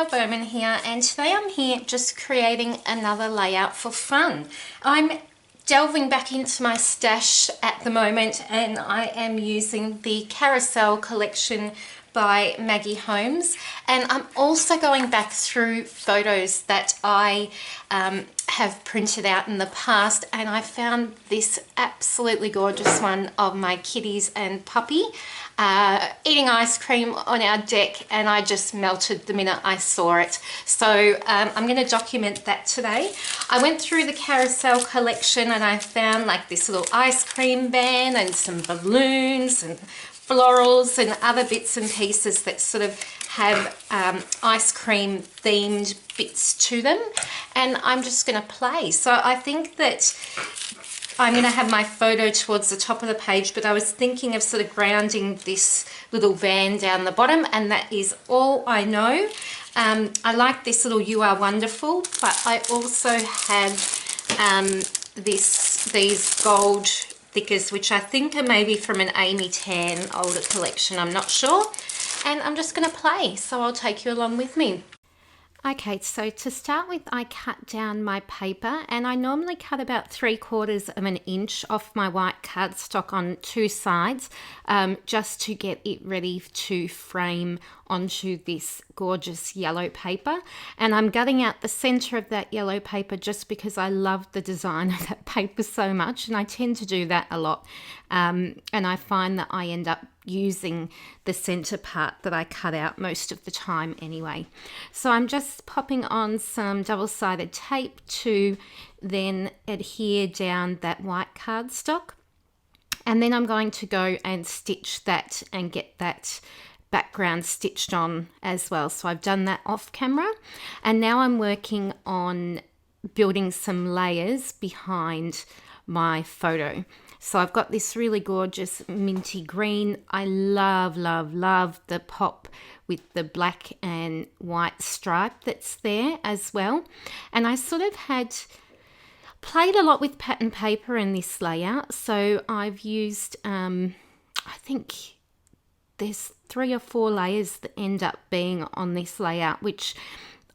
Cal Bowman here, and today I'm here just creating another layout for fun. I'm delving back into my stash at the moment, and I am using the Carousel collection by Maggie Holmes, and I'm also going back through photos that I have printed out in the past, and I found this absolutely gorgeous one of my kitties and puppy eating ice cream on our deck, and I just melted the minute I saw it. So I'm going to document that today. I went through the Carousel collection and I found like this little ice cream van and some balloons and florals and other bits and pieces that sort of have ice cream themed bits to them, and I'm just going to play. So I think that I'm going to have my photo towards the top of the page, but I was thinking of sort of grounding this little van down the bottom, and that is all I know. I like this little "You Are Wonderful," but I also have these gold thickers, which I think are maybe from an Amy Tan older collection, I'm not sure. And I'm just going to play, so I'll take you along with me. Okay, so to start with, I cut down my paper, and I normally cut about 3/4 of an inch off my white cardstock on two sides, just to get it ready to frame onto this gorgeous yellow paper. And I'm gutting out the center of that yellow paper just because I love the design of that paper so much, and I tend to do that a lot. And I find that I end up using the center part that I cut out most of the time anyway. So I'm just popping on some double-sided tape to then adhere down that white cardstock. And then I'm going to go and stitch that and get that background stitched on as well. So I've done that off camera, and now I'm working on building some layers behind my photo. So I've got this really gorgeous minty green. I love, love, love the pop with the black and white stripe that's there as well. And I sort of had played a lot with pattern paper in this layout. So I've used, I think there's 3 or 4 layers that end up being on this layout, which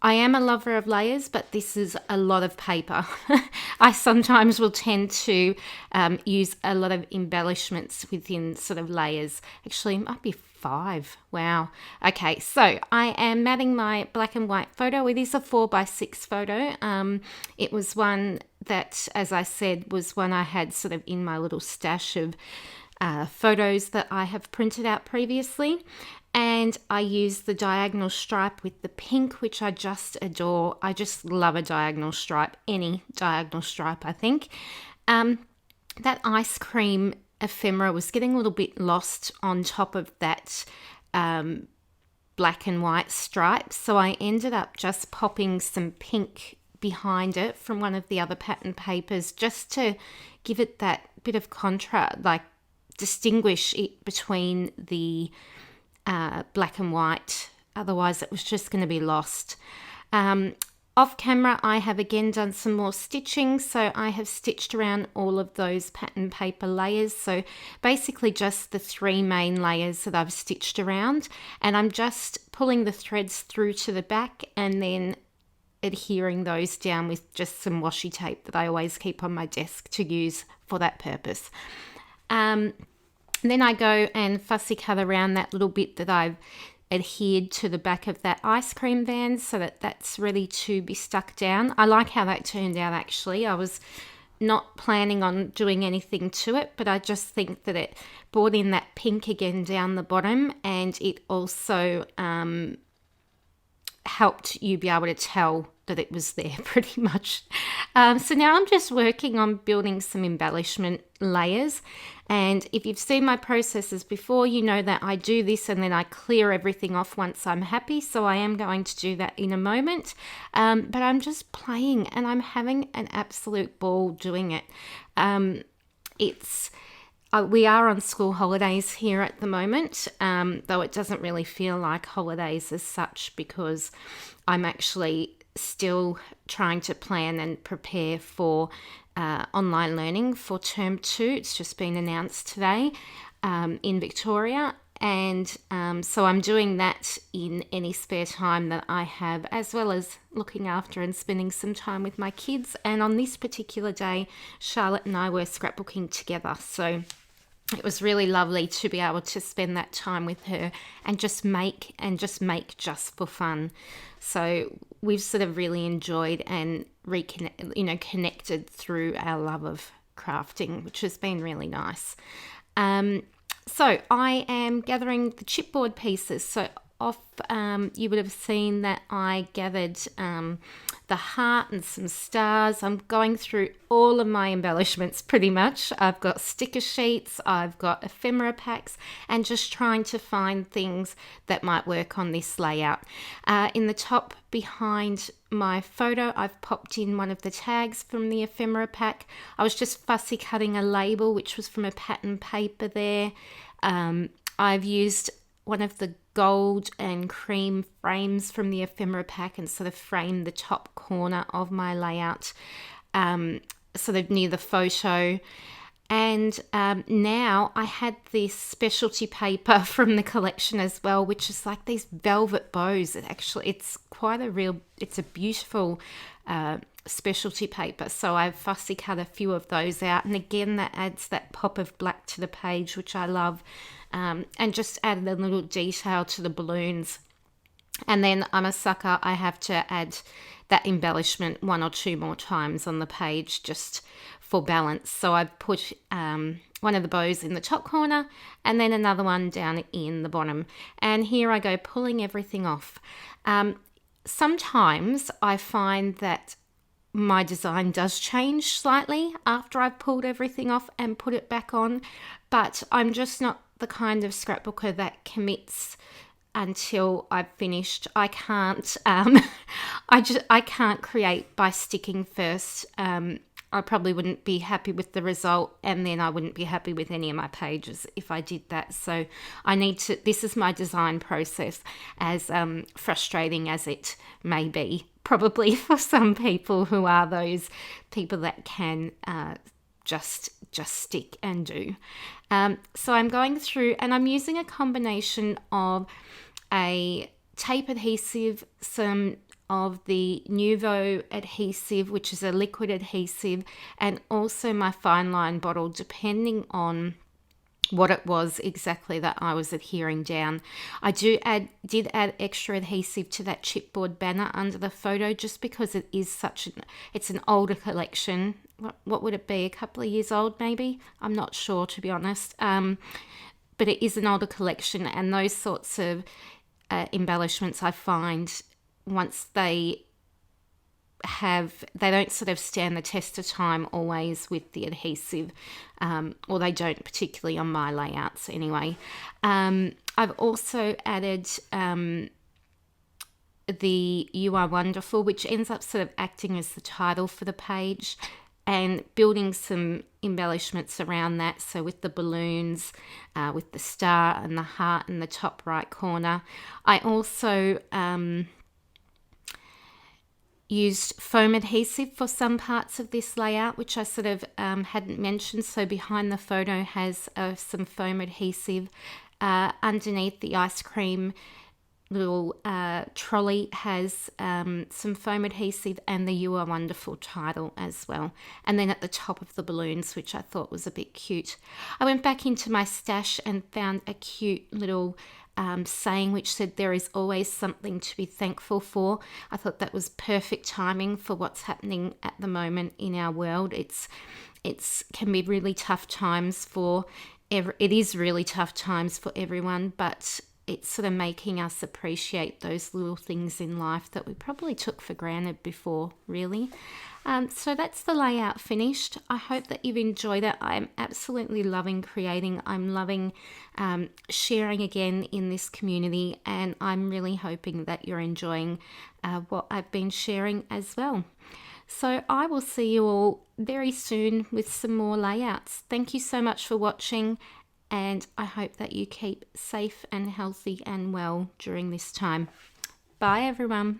I am a lover of layers, but this is a lot of paper. I sometimes will tend to use a lot of embellishments within sort of layers. Actually, it might be 5. Wow. Okay, so I am matting my black and white photo. It is a 4x6 photo. It was one that, as I said, was one I had sort of in my little stash of photos that I have printed out previously. And I used the diagonal stripe with the pink, which I just adore. I just love a diagonal stripe, any diagonal stripe, I think. That ice cream ephemera was getting a little bit lost on top of that black and white stripe. So I ended up just popping some pink behind it from one of the other pattern papers, just to give it that bit of contrast, like distinguish it between the black and white. Otherwise it was just going to be lost. Off camera, I have again done some more stitching, so I have stitched around all of those pattern paper layers. So basically just the 3 main layers that I've stitched around, and I'm just pulling the threads through to the back and then adhering those down with just some washi tape that I always keep on my desk to use for that purpose. Then I go and fussy cut around that little bit that I've adhered to the back of that ice cream van so that that's ready to be stuck down. I like how that turned out actually. I was not planning on doing anything to it, but I just think that it brought in that pink again down the bottom, and it also helped you be able to tell that it was there pretty much. So now I'm just working on building some embellishment layers, and if you've seen my processes before, you know that I do this and then I clear everything off once I'm happy. So I am going to do that in a moment, but I'm just playing and I'm having an absolute ball doing it. We are on school holidays here at the moment, though it doesn't really feel like holidays as such, because I'm actually still trying to plan and prepare for online learning for term 2. It's just been announced today in Victoria, And so I'm doing that in any spare time that I have, as well as looking after and spending some time with my kids. And on this particular day, Charlotte and I were scrapbooking together. So it was really lovely to be able to spend that time with her and just make just for fun. So we've sort of really enjoyed and connected through our love of crafting, which has been really nice. So I am gathering the chipboard pieces. So you would have seen that I gathered the heart and some stars. I'm going through all of my embellishments pretty much. I've got sticker sheets, I've got ephemera packs, and just trying to find things that might work on this layout. In the top behind my photo, I've popped in one of the tags from the ephemera pack. I was just fussy cutting a label, which was from a pattern paper there. I've used one of the gold and cream frames from the ephemera pack and sort of framed the top corner of my layout, sort of near the photo. And now I had this specialty paper from the collection as well, which is like these velvet bows. It's a beautiful specialty paper. So I've fussy cut a few of those out. And again, that adds that pop of black to the page, which I love. And just added a little detail to the balloons. And then I'm a sucker. I have to add that embellishment one or two more times on the page just for balance. So I've put one of the bows in the top corner and then another one down in the bottom. And here I go pulling everything off. Sometimes I find that my design does change slightly after I've pulled everything off and put it back on, but I'm just not the kind of scrapbooker that commits until I've finished. I can't I can't create by sticking first. I probably wouldn't be happy with the result, and then I wouldn't be happy with any of my pages if I did that. So this is my design process, as frustrating as it may be, probably for some people who are those people that can just stick and do. So I'm going through and I'm using a combination of a tape adhesive, some of the Nuvo adhesive, which is a liquid adhesive, and also my fine line bottle, depending on what it was exactly that I was adhering down. I did add extra adhesive to that chipboard banner under the photo, just because it is it's an older collection. What would it be? A couple of years old, maybe? I'm not sure, to be honest. But it is an older collection, and those sorts of embellishments, I find, once they don't sort of stand the test of time always with the adhesive, or they don't, particularly on my layouts anyway. I've also added the You Are Wonderful, which ends up sort of acting as the title for the page, and building some embellishments around that. So with the balloons, with the star and the heart in the top right corner. I also used foam adhesive for some parts of this layout, which I sort of hadn't mentioned. So behind the photo has some foam adhesive. Underneath the ice cream little trolley has some foam adhesive and the You Are Wonderful title as well. And then at the top of the balloons, which I thought was a bit cute. I went back into my stash and found a cute little saying which said, "There is always something to be thankful for." I thought that was perfect timing for what's happening at the moment in our world. It can be really tough times it is really tough times for everyone, but it's sort of making us appreciate those little things in life that we probably took for granted before, really. So that's the layout finished. I hope that you've enjoyed it. I'm absolutely loving creating. I'm loving sharing again in this community, and I'm really hoping that you're enjoying what I've been sharing as well. So I will see you all very soon with some more layouts. Thank you so much for watching, and I hope that you keep safe and healthy and well during this time. Bye, everyone.